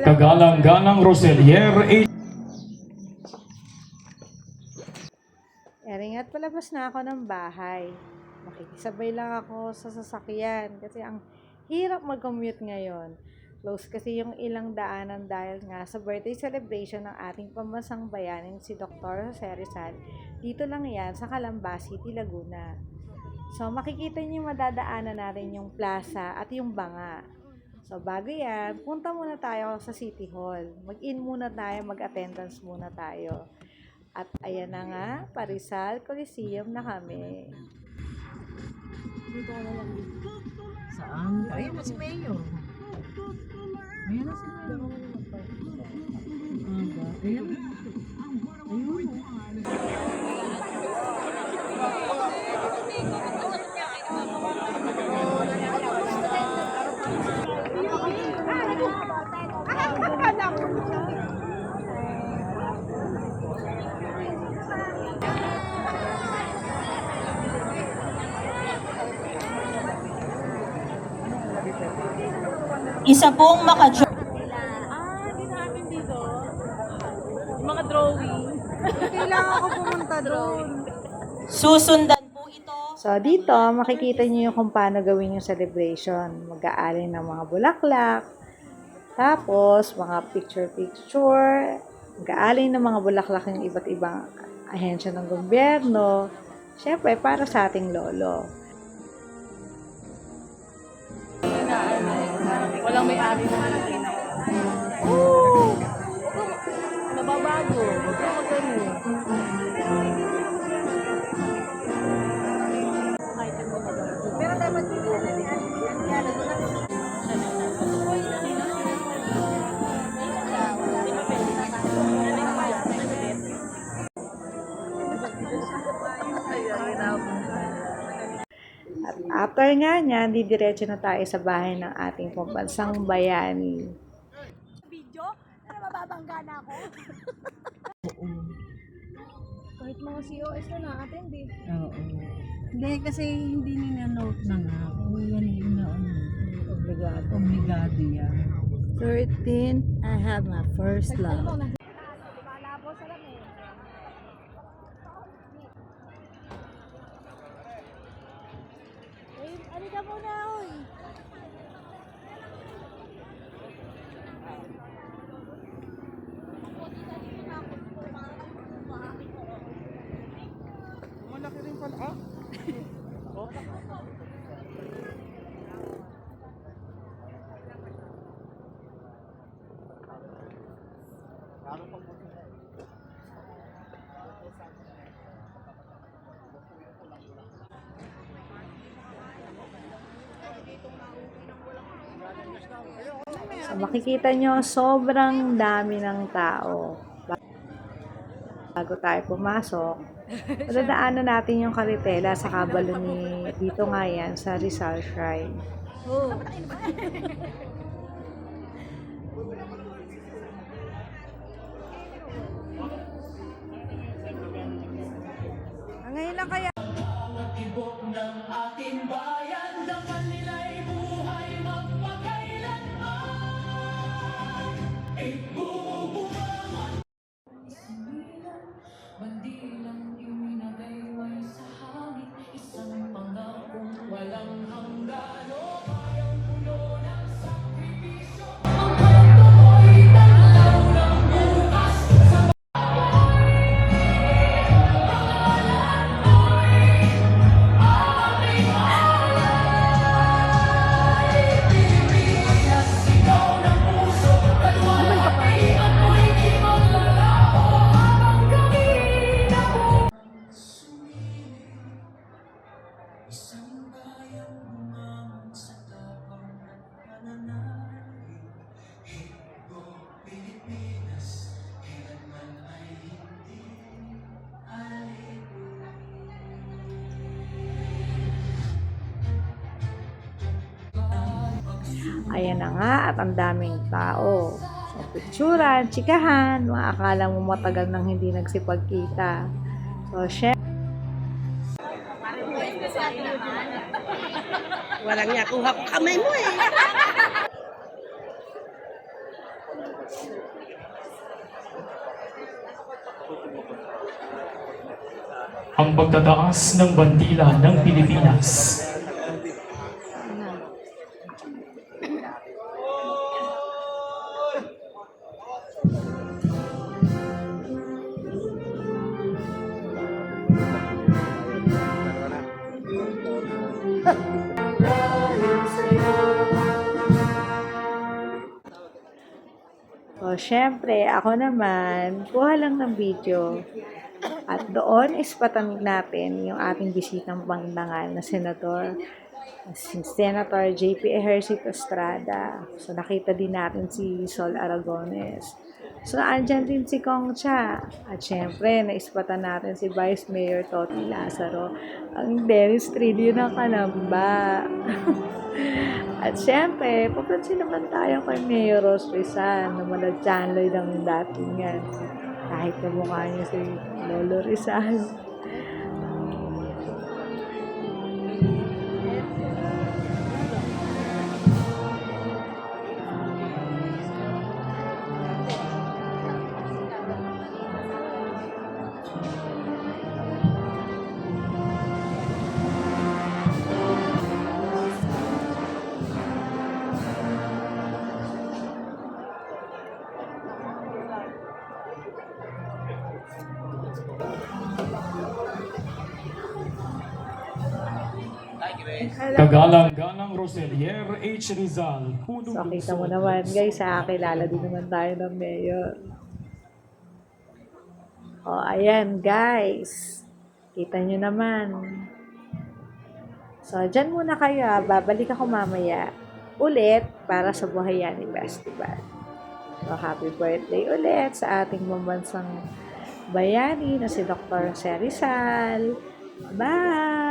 Kagalang-galang Roselier H. Eringat palabas na ako ng bahay. Makikisabay lang ako sa sasakyan kasi ang hirap mag-commute ngayon. Close kasi yung ilang daanan dahil nga sa birthday celebration ng ating pambansang bayanin si Dr. Jose Rizal. Dito lang yan sa Calamba City, Laguna. So makikita niyo madadaanan natin yung plaza at yung banga. So bago yan, punta muna tayo sa City Hall. Mag-in muna tayo, mag-attendance muna tayo. At ayan na nga, Parizal Coliseum na kami. Dito ka na lang. Saan? Ayun na si Mayor. Ayun na si Mayor. Ayun. Isa pong maka-join. Di namin dito. Yung mga drawing. Kailangan ko pumunta doon. Susundan po ito. So dito, makikita niyo kung paano gawin yung celebration. Mag-aalin ng mga bulaklak. Tapos, mga picture-picture. Mag-aalin ng mga bulaklak ng iba't ibang ahensya ng gobyerno. Siyempre, para sa ating lolo. Walang may-ari na natin. Oo! Nababago. Huwag ka magano. Pero dapat dito na At after nga niyan, didiretso na tayo sa bahay ng ating pambansang bayani. video na mababangga na ako. Kahit mga COS na na-attend eh. Oo. Hindi, kasi hindi nina-note na nga. Kung yan yung obligado. Obligado yan. 13, I have my first love. Malabo sa lamig. Ano ka muna, oy? Malaki rin pala. Ah? So, makikita nyo, sobrang dami ng tao. Bago tayo pumasok, dadaanan natin yung karitela sa kabalo ni dito nga yan sa Rizal Shrine. Ngayon lang kaya ayan na nga at ang daming tao. So, picturan, chikahan, mga akala mo matagal nang hindi nagsipagkita. So, Walang niya, kuha ko kamay mo eh. ang pagtataas ng bandila ng Pilipinas. O, syempre, ako naman, kuha lang ng video. At doon ispatan natin yung ating bisitang pangdangal na senador. Si Senator JP Ejercito Estrada. So, nakita din natin si Sol Aragones. So, andyan din si Kong Cha. At syempre, naispatan natin si Vice Mayor Toti Lazaro. Ang Dennis Trillo ng Kalamba. At syempre, papansin naman tayo kay Mayor Rose Rizal na managjanloy ng datingan. Kahit kamukha niya si Lolo Rizal. Kagalang-galang Roselier H. Rizal, punong So, kita mo lungsod. naman guys, kilala din naman tayo ng mayor. O, ayan guys. Kita nyo naman. So, dyan muna kayo. Babalik ako mamaya ulit para sa Buhayani Festival. So, happy birthday ulit sa ating mambansang bayani na si Dr. Rizal. Bye!